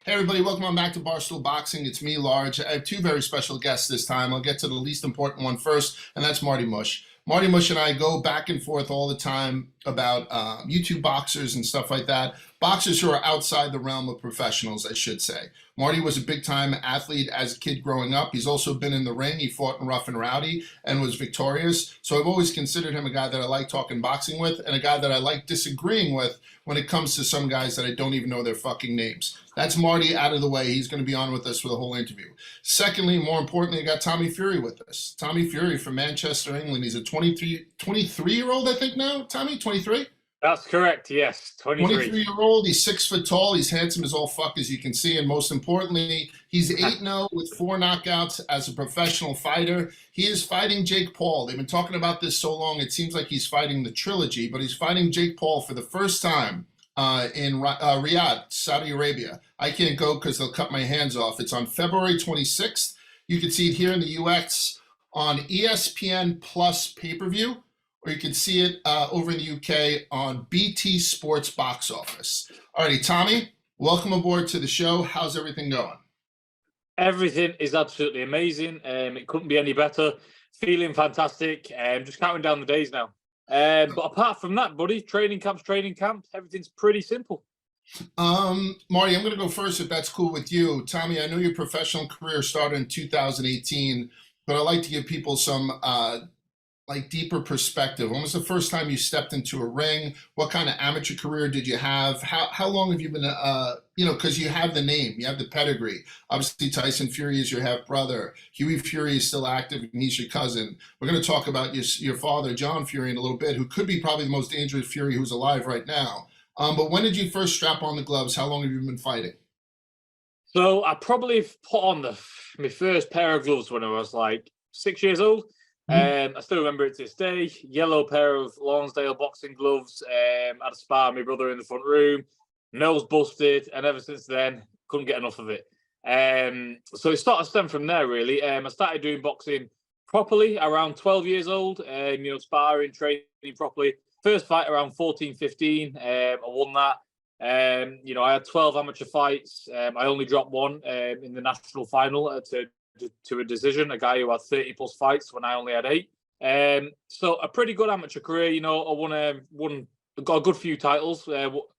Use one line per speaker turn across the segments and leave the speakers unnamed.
Hey everybody, welcome on back to Barstool Boxing. It's me, Large. I have two very special guests this time. I'll get to the least important one first, and that's Marty Mush. Marty Mush and I go back and forth all the time about YouTube boxers and stuff like that. Boxers who are outside the realm of professionals, I should say. Marty was a big-time athlete as a kid growing up. He's also been in the ring. He fought in Rough and Rowdy and was victorious. So I've always considered him a guy that I like talking boxing with and a guy that I like disagreeing with when it comes to some guys that I don't even know their fucking names. That's Marty out of the way. He's going to be on with us for the whole interview. Secondly, more importantly, I got Tommy Fury with us. Tommy Fury from Manchester, England. He's a 23-year-old, I think now. Tommy, 23?
That's correct, yes. 23.
23-year-old. He's 6 foot tall. He's handsome as all fuck, as you can see. And most importantly, he's 8-0 with 4 knockouts as a professional fighter. He is fighting Jake Paul. They've been talking about this so long, it seems like he's fighting the trilogy, but he's fighting Jake Paul for the first time in Riyadh, Saudi Arabia. I can't go because they'll cut my hands off. It's on February 26th. You can see it here in the US on ESPN Plus pay-per-view, or you can see it over in the UK on BT Sports Box Office. Alrighty, Tommy, welcome aboard to the show. How's everything going?
Everything is absolutely amazing. It couldn't be any better. Feeling fantastic. Just counting down the days now. But apart from that, buddy, training camps, everything's pretty simple.
Marty, I'm going to go first if that's cool with you. Tommy, I know your professional career started in 2018, but I'd like to give people some deeper perspective. When was the first time you stepped into a ring? What kind of amateur career did you have? How long have you been, because you have the name, you have the pedigree. Obviously, Tyson Fury is your half brother. Huey Fury is still active and he's your cousin. We're going to talk about your father, John Fury, in a little bit, who could be probably the most dangerous Fury who's alive right now. But when did you first strap on the gloves? How long have you been fighting?
So I probably put on my first pair of gloves when I was like 6 years old. I still remember it to this day. Yellow pair of Lonsdale boxing gloves. Had a spar with my brother in the front room. Nose busted, and ever since then, couldn't get enough of it. So it started to stem from there, really. I started doing boxing properly around 12 years old, sparring, training properly. First fight around 14, 15. I won that. I had 12 amateur fights. I only dropped one in the national final to a decision, a guy who had 30 plus fights when I only had 8. So a pretty good amateur career. I got a good few titles,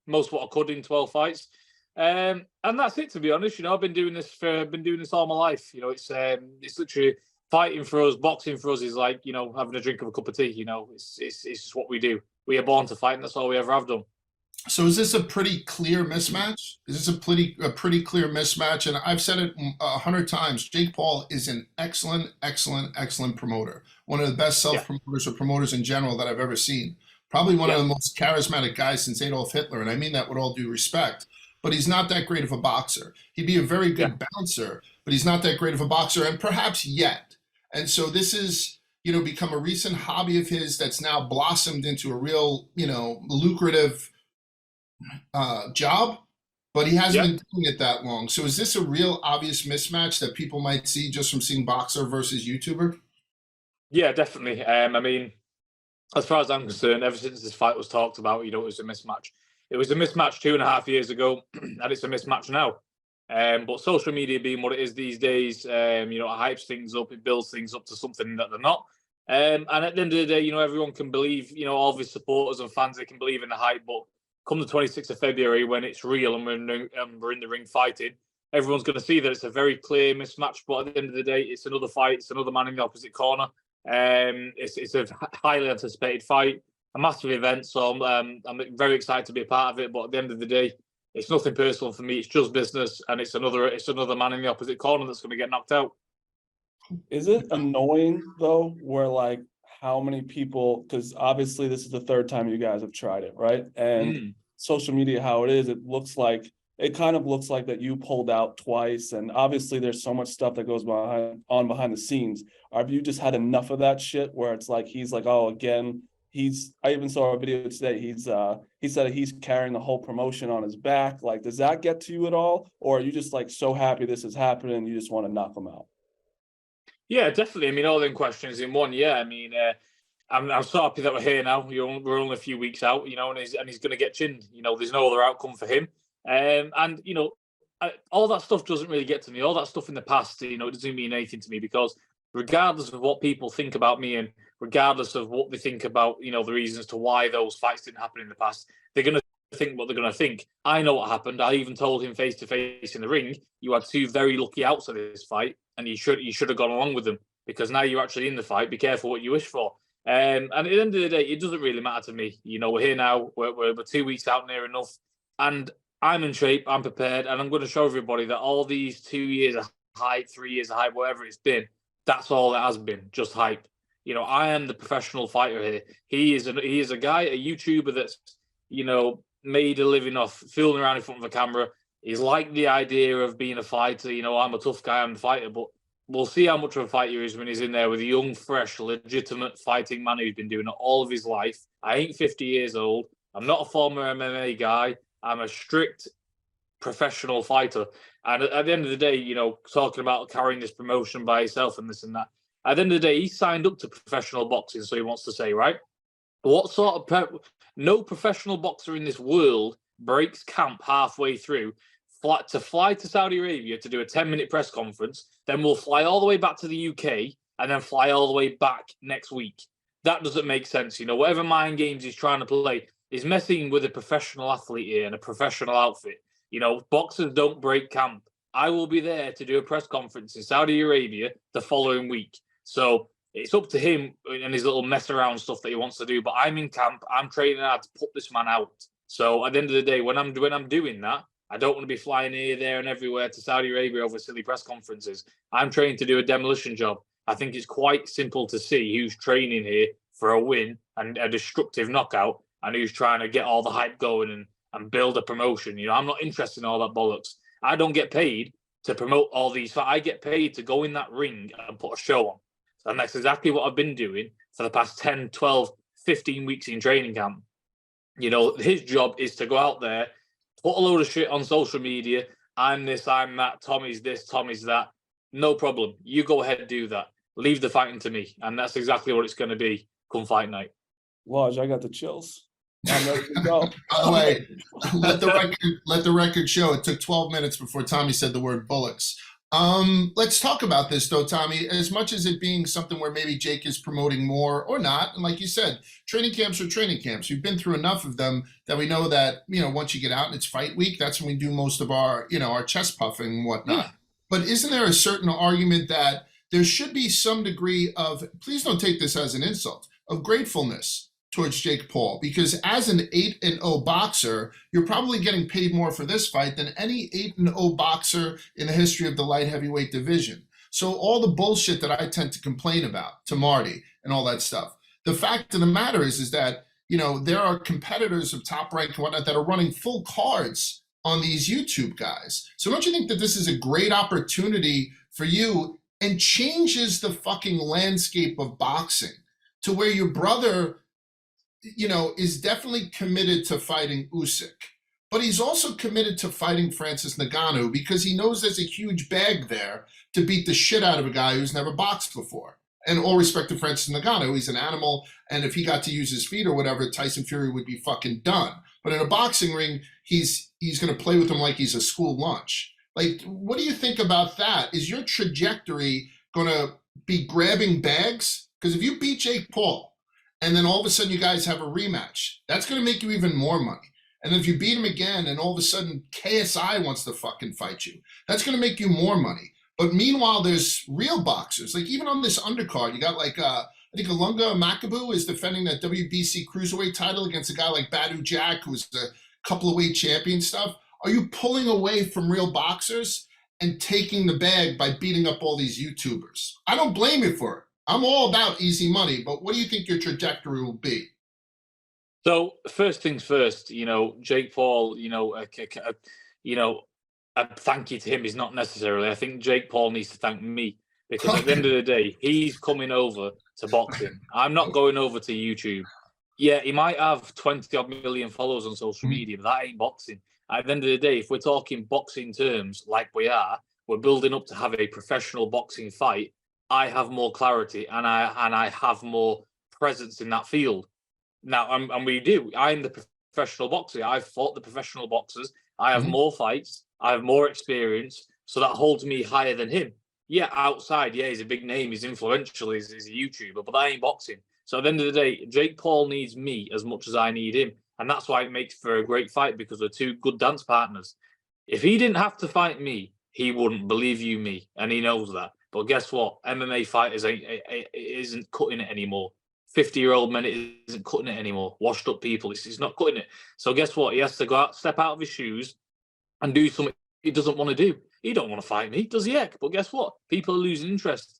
most what I could in 12 fights. And that's it, to be honest. I've been doing this all my life. It's literally fighting for us, boxing for us is like, having a drink of a cup of tea. It's just what we do. We are born to fight, and that's all we ever have done.
So is this a pretty clear mismatch? Is this a pretty clear mismatch? And I've said it 100 times. Jake Paul is an excellent promoter. One of the best self-promoters or promoters in general that I've ever seen. Probably one of the most charismatic guys since Adolf Hitler, and I mean that with all due respect. But he's not that great of a boxer. He'd be a very good bouncer, but he's not that great of a boxer, and perhaps yet. And so this is, become a recent hobby of his that's now blossomed into a real, lucrative job, but he hasn't been doing it that long. So is this a real obvious mismatch that people might see just from seeing boxer versus YouTuber?
Yeah, definitely. As far as I'm concerned, ever since this fight was talked about, it was a mismatch. It was a mismatch 2.5 years ago, and it's a mismatch now. But social media being what it is these days, it hypes things up, it builds things up to something that they're not. And at the end of the day, everyone can believe, all of his supporters and fans, they can believe in the hype, but come the 26th of February, when it's real and we're in the ring fighting, everyone's going to see that it's a very clear mismatch. But at the end of the day, it's another fight. It's another man in the opposite corner. It's a highly anticipated fight, a massive event. So I'm very excited to be a part of it. But at the end of the day, it's nothing personal for me. It's just business, and it's another man in the opposite corner that's going to get knocked out.
Is it annoying though, where how many people, because obviously this is the third time you guys have tried it, right? And social media, how it is, it kind of looks like that you pulled out twice, and obviously there's so much stuff that goes behind the scenes. Have you just had enough of that shit where it's like he's like, oh, again, I even saw a video today, he said he's carrying the whole promotion on his back. Does that get to you at all? Or are you just so happy this is happening and you just want to knock him out?
Yeah, definitely. All them questions in one. Yeah, I'm so happy that we're here now. We're only a few weeks out, and he's going to get chinned. There's no other outcome for him. And all that stuff doesn't really get to me. All that stuff in the past, it doesn't mean anything to me, because regardless of what people think about me, and regardless of what they think about, the reasons to why those fights didn't happen in the past, they're going to think what they're going to think. I know what happened. I even told him face to face in the ring, you had two very lucky outs of this fight, and you should have gone along with them, because now you're actually in the fight. Be careful what you wish for. And at the end of the day, it doesn't really matter to me. We're here now. We're 2 weeks out near enough, and I'm in shape. I'm prepared, and I'm going to show everybody that all these 2 years of hype, 3 years of hype, whatever it's been, that's all it has been, just hype. I am the professional fighter here. He is a guy, a YouTuber that's made a living off fooling around in front of a camera. He's liked the idea of being a fighter. I'm a tough guy, I'm a fighter, but we'll see how much of a fighter he is when he's in there with a young, fresh, legitimate fighting man who's been doing it all of his life. I ain't 50 years old. I'm not a former MMA guy. I'm a strict professional fighter. And at the end of the day, talking about carrying this promotion by himself and this and that, at the end of the day, he signed up to professional boxing, so he wants to say, right? What sort of no professional boxer in this world breaks camp halfway through to fly to Saudi Arabia to do a 10-minute press conference, then we'll fly all the way back to the UK and then fly all the way back next week. That doesn't make sense. Whatever mind games he's trying to play is messing with a professional athlete here and a professional outfit. Boxers don't break camp. I will be there to do a press conference in Saudi Arabia the following week. So it's up to him and his little mess around stuff that he wants to do. But I'm in camp. I'm training hard to put this man out. So at the end of the day, when I'm doing that, I don't want to be flying here, there, and everywhere to Saudi Arabia over silly press conferences. I'm trained to do a demolition job. I think it's quite simple to see who's training here for a win and a destructive knockout, and who's trying to get all the hype going and build a promotion. I'm not interested in all that bollocks. I don't get paid to promote all these. I get paid to go in that ring and put a show on. And that's exactly what I've been doing for the past 10, 12, 15 weeks in training camp. His job is to go out there, put a load of shit on social media. I'm this, I'm that, Tommy's this, Tommy's that. No problem. You go ahead and do that. Leave the fighting to me. And that's exactly what it's going to be come fight night.
Lodge, I got the chills. I'm ready to go.
By the way, let the record show it took 12 minutes before Tommy said the word bullocks. Let's talk about this though, Tommy. As much as it being something where maybe Jake is promoting more or not, and like you said, training camps are training camps. We've been through enough of them that we know that, once you get out and it's fight week, that's when we do most of our, our chest puffing and whatnot. Yeah. But isn't there a certain argument that there should be some degree of, please don't take this as an insult, of gratefulness towards Jake Paul, because as an 8-0 boxer, you're probably getting paid more for this fight than any 8-0 boxer in the history of the light heavyweight division. So all the bullshit that I tend to complain about to Marty and all that stuff, the fact of the matter is that, there are competitors of Top Rank and whatnot that are running full cards on these YouTube guys. So don't you think that this is a great opportunity for you and changes the fucking landscape of boxing to where your brother, is definitely committed to fighting Usyk, but he's also committed to fighting Francis Ngannou because he knows there's a huge bag there to beat the shit out of a guy who's never boxed before. And all respect to Francis Ngannou, he's an animal, and if he got to use his feet or whatever, Tyson Fury would be fucking done. But in a boxing ring, he's going to play with him like he's a school lunch. Like, what do you think about that? Is your trajectory going to be grabbing bags? Because if you beat Jake Paul, and then all of a sudden you guys have a rematch, that's going to make you even more money. And then if you beat him again and all of a sudden KSI wants to fucking fight you, that's going to make you more money. But meanwhile, there's real boxers. Like even on this undercard, you got like, I think Ilunga Makabu is defending that WBC cruiserweight title against a guy like Badu Jack, who's a couple of weight champion stuff. Are you pulling away from real boxers and taking the bag by beating up all these YouTubers? I don't blame you for it. I'm all about easy money, but what do you think your trajectory will be?
So first things first, Jake Paul, a thank you to him is not necessarily. I think Jake Paul needs to thank me because at the end of the day, he's coming over to boxing. I'm not going over to YouTube. Yeah, he might have 20 odd million followers on social media, but that ain't boxing. At the end of the day, if we're talking boxing terms like we are, we're building up to have a professional boxing fight. I have more clarity and I have more presence in that field. Now, and we do. I'm the professional boxer. I've fought the professional boxers. I have more fights. I have more experience, so that holds me higher than him. Yeah, outside, yeah, he's a big name, he's influential, he's a YouTuber, but that ain't boxing. So at the end of the day, Jake Paul needs me as much as I need him. And that's why it makes for a great fight, because we're two good dance partners. If he didn't have to fight me, he wouldn't, believe you me, and he knows that. But guess what? MMA fighters isn't cutting it anymore. 50-year-old men isn't cutting it anymore. Washed up people, he's not cutting it. So guess what? He has to go out, step out of his shoes, and do something he doesn't want to do. He don't want to fight me, does he? Heck? But guess what? People are losing interest.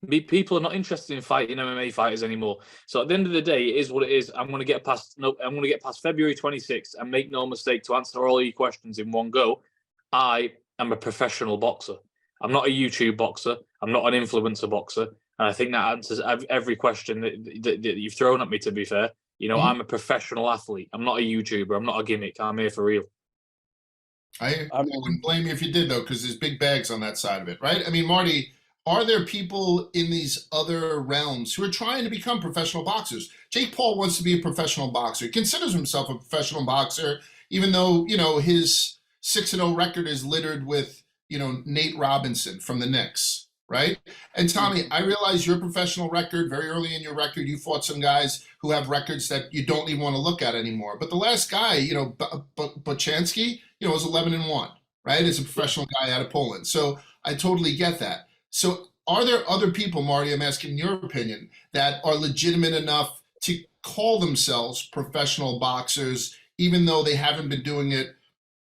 People are not interested in fighting MMA fighters anymore. So at the end of the day, it is what it is. I'm going to get past February 26th, and make no mistake, to answer all your questions in one go, I am a professional boxer. I'm not a YouTube boxer. I'm not an influencer boxer. And I think that answers every question that you've thrown at me, to be fair. You know, I'm a professional athlete. I'm not a YouTuber. I'm not a gimmick. I'm here for real.
I wouldn't blame you if you did, though, because there's big bags on that side of it, right? I mean, Marty, are there people in these other realms who are trying to become professional boxers? Jake Paul wants to be a professional boxer. He considers himself a professional boxer, even though, you know, his 6-0 record is littered with, you know, Nate Robinson from the Knicks, right? And Tommy, I realize your professional record, very early in your record, you fought some guys who have records that you don't even want to look at anymore. But the last guy, you know, Bochansky, you know, was 11-1, right? As a professional guy out of Poland. So I totally get that. So are there other people, Marty, I'm asking your opinion, that are legitimate enough to call themselves professional boxers, even though they haven't been doing it,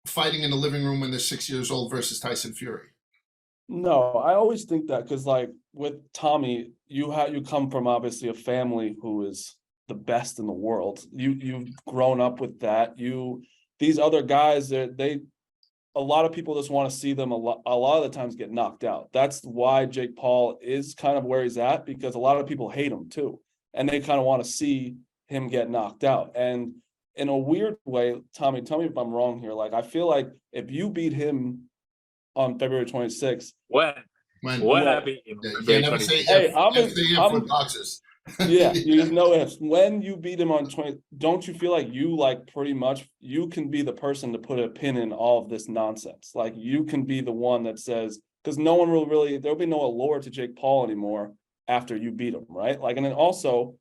fighting in the living room when they're 6 years old versus Tyson Fury?
No, I always think that, because like with Tommy, you come from obviously a family who is the best in the world. You've grown up with that. These other guys, a lot of people just want to see them a lot of the times get knocked out. That's why Jake Paul is kind of where he's at, because a lot of people hate him too, and they kind of want to see him get knocked out. And in a weird way, Tommy, tell me if I'm wrong here. Like, I feel like if you beat him on February 26th,
when I beat him,
you never say if.
Hey,
I'm for boxers.
Yeah, you just know ifs. When you beat him on 20, don't you feel like you, like, pretty much you can be the person to put a pin in all of this nonsense? Like, you can be the one that says, because no one will really, there'll be no allure to Jake Paul anymore after you beat him, right? Like, and then also,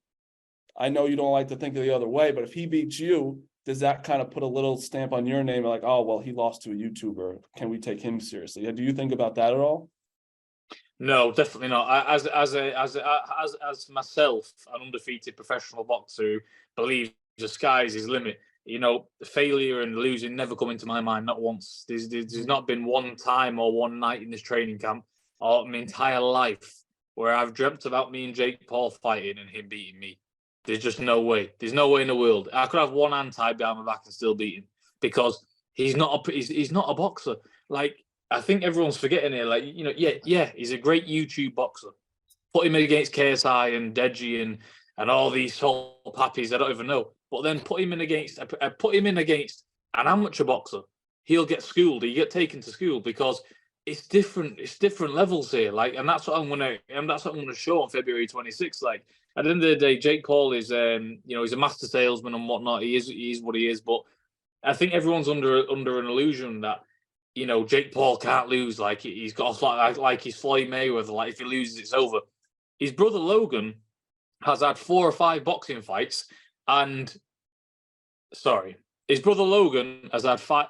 I know you don't like to think of the other way, but if he beats you, does that kind of put a little stamp on your name? Like, oh, well, he lost to a YouTuber. Can we take him seriously? Do you think about that at all?
No, definitely not. As myself, an undefeated professional boxer who believes the sky's his limit. You know, failure and losing never come into my mind, not once. There's not been one time or one night in this training camp or my entire life where I've dreamt about me and Jake Paul fighting and him beating me. There's just no way. There's no way in the world. I could have one hand tied behind my back and still beat him, because he's not a boxer. Like, I think everyone's forgetting here. Like, you know, yeah, he's a great YouTube boxer. Put him against KSI and Deji and all these whole pappies I don't even know. But then put him in against an amateur boxer. He'll get schooled. He'll get taken to school, because it's different. It's different levels here. Like, and that's what I'm gonna show on February 26th. Like, at the end of the day, Jake Paul is, you know, he's a master salesman and whatnot. He is what he is. But I think everyone's under an illusion that, you know, Jake Paul can't lose. Like, he's got like he's Floyd Mayweather. Like, if he loses, it's over. His brother Logan has had 4 or 5 boxing fights, and his brother Logan has had 5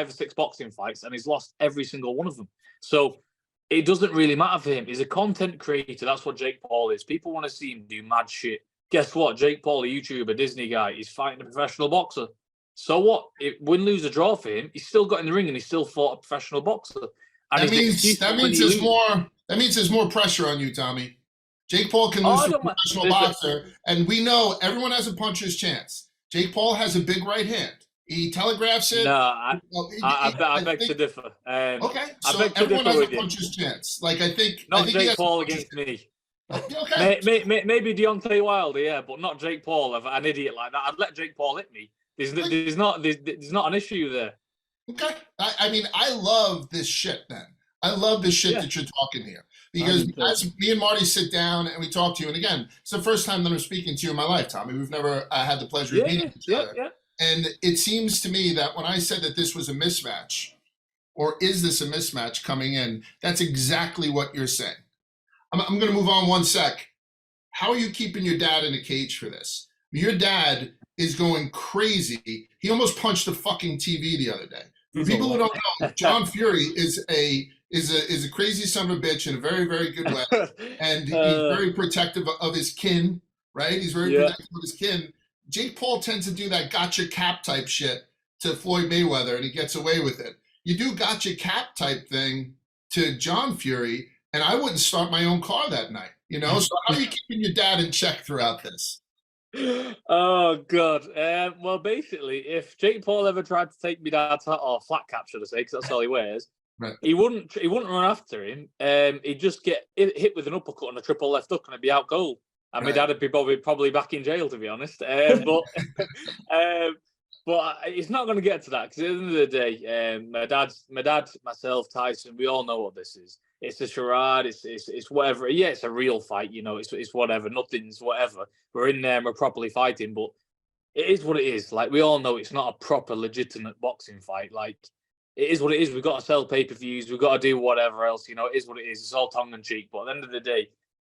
or 6 boxing fights, and he's lost every single one of them. So it doesn't really matter for him. He's a content creator. That's what Jake Paul is. People want to see him do mad shit. Guess what? Jake Paul, a YouTuber, Disney guy, he's fighting a professional boxer. So what? Win, lose, or draw for him, he's still got in the ring and he still fought a professional boxer. And
that means there's more pressure on you, Tommy. Jake Paul can lose to a professional boxer, and we know everyone has a puncher's chance. Jake Paul has a big right hand. He telegraphs it.
No, I beg to differ.
Okay, so everyone has a puncher's chance. Like, I think
Jake Paul against me.
Okay.
Maybe Deontay Wilder, yeah, but not Jake Paul. An idiot like that. I'd let Jake Paul hit me. There's not an issue there.
Okay, I mean, I love this shit. Then I love this shit that you're talking here, because as me and Marty sit down and we talk to you, and again, it's the first time that I'm speaking to you in my life, Tommy. We've never had the pleasure of meeting each other. And it seems to me that when I said that this was a mismatch, or is this a mismatch coming in? That's exactly what you're saying. I'm going to move on one sec. How are you keeping your dad in a cage for this? Your dad is going crazy. He almost punched the fucking TV the other day. For people who don't know, John Fury is a crazy son of a bitch in a very, very good way, and he's very protective of his kin, right? He's very protective of his kin. Jake Paul tends to do that gotcha cap type shit to Floyd Mayweather, and he gets away with it. You do gotcha cap type thing to John Fury, and I wouldn't start my own car that night, you know? So how are you keeping your dad in check throughout this?
Oh God. Well, basically, if Jake Paul ever tried to take me dad's hat, or flat cap, should I say, because that's all he wears,
Right.
he wouldn't run after him. He'd just get hit with an uppercut and a triple left hook, and it'd be out cold. And my dad would be probably back in jail, to be honest. But it's not going to get to that, because at the end of the day, my dad, myself, Tyson, we all know what this is. It's a charade. It's whatever. Yeah, it's a real fight. You know, it's whatever. Nothing's whatever. We're in there and we're properly fighting, but it is what it is. Like, we all know it's not a proper, legitimate boxing fight. Like, it is what it is. We've got to sell pay-per-views. We've got to do whatever else. You know, it is what it is. It's all tongue in cheek. But at the end of the day,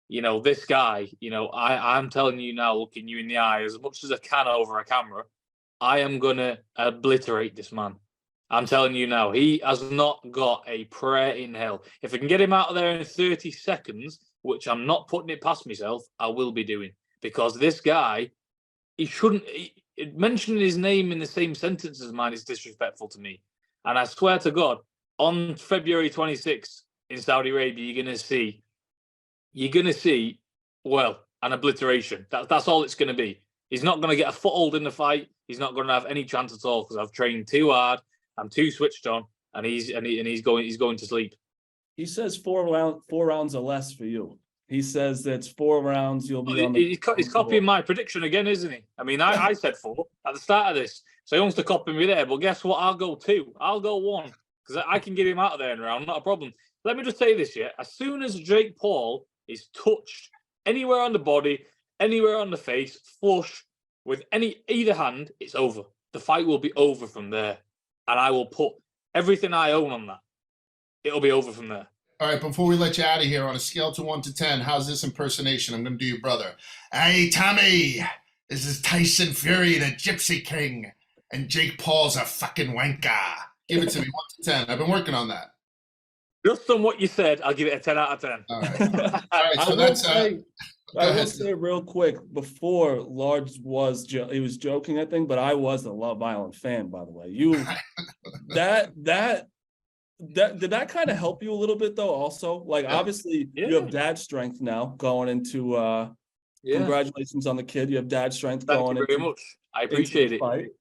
you know, this guy, you know, I'm telling you now, looking you in the eye, as much as I can over a camera, I am going to obliterate this man. I'm telling you now, he has not got a prayer in hell. If I can get him out of there in 30 seconds, which I'm not putting it past myself, I will be doing. Because this guy, he shouldn't... mentioning his name in the same sentence as mine is disrespectful to me. And I swear to God, on February 26th in Saudi Arabia, you're going to see, well, an obliteration. That's all it's going to be. He's not going to get a foothold in the fight. He's not going to have any chance at all, because I've trained too hard. I'm too switched on, and he's going to sleep.
He says four rounds or less for you. He says that's 4 rounds. You'll be on the.
He's copying my prediction again, isn't he? I mean, I said 4 at the start of this, so he wants to copy me there. But guess what? I'll go 2. I'll go 1, because I can get him out of there in a round. Not a problem. Let me just say this, yeah. As soon as Jake Paul is touched anywhere on the body, anywhere on the face, flush with either hand, it's over. The fight will be over from there. And I will put everything I own on that. It'll be over from there.
All right, before we let you out of here, on a scale to 1 to 10, how's this impersonation? I'm going to do your brother. Hey, Tommy, this is Tyson Fury, the Gypsy King, and Jake Paul's a fucking wanker. Give it to me, 1 to 10. I've been working on that.
Just on what you said, I'll give it a 10 out of 10.
All right. All right, so that's...
I will say real quick, before Large he was joking, I think, but I was a Love Island fan, by the way. Did that kind of help you a little bit, though, also? Like, obviously, you have dad strength now going into, congratulations on the kid. You have dad strength going into.
Thank you very much. I appreciate it.
Fight.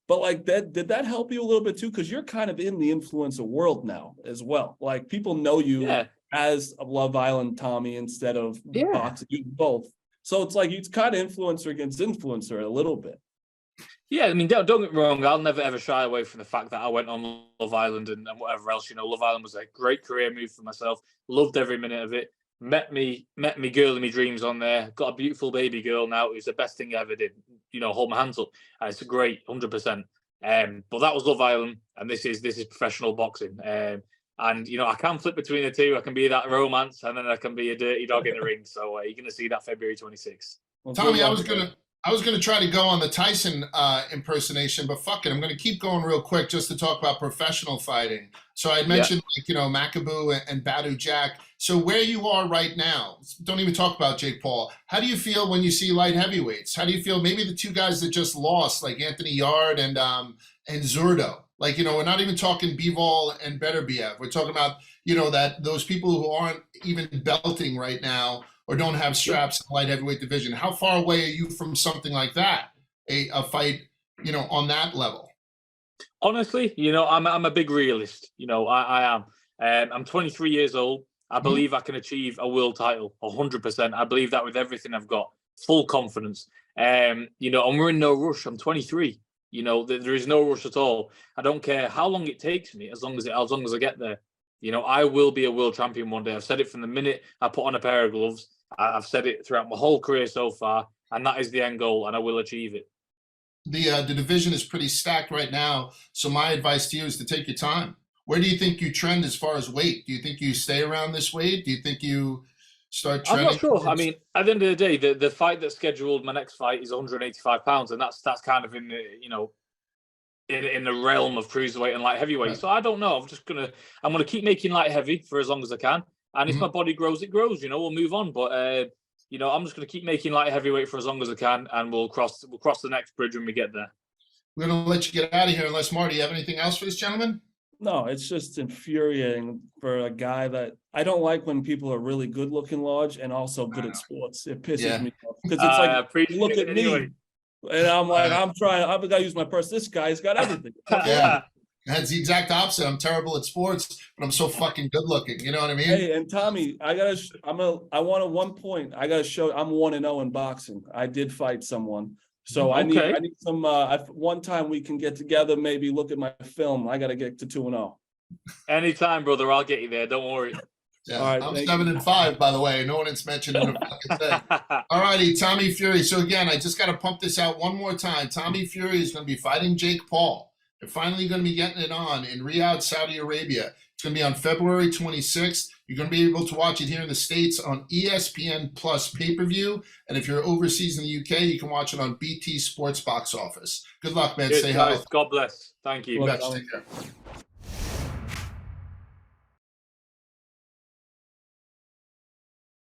But like did that help you a little bit too? Because you're kind of in the influencer world now as well. Like, people know you as a Love Island Tommy instead of boxing. You both. So it's like it's kind of influencer against influencer a little bit.
Yeah, I mean, don't get me wrong. I'll never ever shy away from the fact that I went on Love Island and whatever else. You know, Love Island was a great career move for myself. Loved every minute of it. Met me girl in my dreams on there. Got a beautiful baby girl now. It was the best thing I ever did. You know, hold my hands up. It's great, 100%. But that was Love Island, and this is professional boxing. And you know, I can flip between the two. I can be that romance, and then I can be a dirty dog in the ring. So you're going to see that February 26th.
Well, Tommy, I was gonna try to go on the Tyson impersonation, but fuck it, I'm gonna keep going real quick just to talk about professional fighting. So I mentioned like, you know, Macaboo and Badu Jack. So where you are right now, don't even talk about Jake Paul. How do you feel when you see light heavyweights? How do you feel maybe the two guys that just lost, like Anthony Yard and Zurdo? Like, you know, we're not even talking Bivol and Beterbiev. We're talking about, you know, that those people who aren't even belting right now or don't have straps in the light heavyweight division. How far away are you from something like that? A fight, you know, on that level?
Honestly, you know, I'm a big realist. You know, I am. I'm 23 years old. I believe I can achieve a world title, 100%. I believe that with everything I've got, full confidence. You know, and we're in no rush. I'm 23. You know, there is no rush at all. I don't care how long it takes me, as long as I get there. You know, I will be a world champion one day. I've said it from the minute I put on a pair of gloves. I've said it throughout my whole career so far, and that is the end goal, and I will achieve it.
The division is pretty stacked right now, so my advice to you is to take your time. Where do you think you trend as far as weight? Do you think you stay around this weight? Do you think you start
I'm
trending?
not sure. I mean, at the end of the day, the fight that's scheduled, my next fight is 185 pounds, and that's kind of in the, you know, in the realm of cruiserweight and light heavyweight.
Right.
So I don't know. I'm gonna keep making light heavy for as long as I can. And if my body grows, it grows. You know, we'll move on. But you know, I'm just gonna keep making light heavyweight for as long as I can, and we'll cross the next bridge when we get there.
We're gonna let you get out of here unless Marty, you have anything else for this gentleman?
No, it's just infuriating for a guy that I don't like when people are really good looking large and also good at sports. It pisses me off because it's like, look at me. And I'm like, I've got to use my purse. This guy's got everything.
Yeah. That's the exact opposite. I'm terrible at sports, but I'm so fucking good looking. You know what I mean?
Hey, and Tommy, I want to 1 point. I gotta show I'm 1-0 in boxing. I did fight someone. So I need some one time we can get together, maybe look at my film. I gotta get to 2-0.
Anytime, brother, I'll get you there. Don't worry.
Yeah, right, I'm 7-5, by the way. No one has mentioned in the fucking thing. All righty, Tommy Fury. So again, I just got to pump this out one more time. Tommy Fury is going to be fighting Jake Paul. They're finally going to be getting it on in Riyadh, Saudi Arabia. It's going to be on February 26th. You're going to be able to watch it here in the States on ESPN Plus pay-per-view. And if you're overseas in the UK, you can watch it on BT Sports Box Office. Good luck, man.
Cheers,
Stay
guys.
healthy.
God bless. Thank you.
Take care.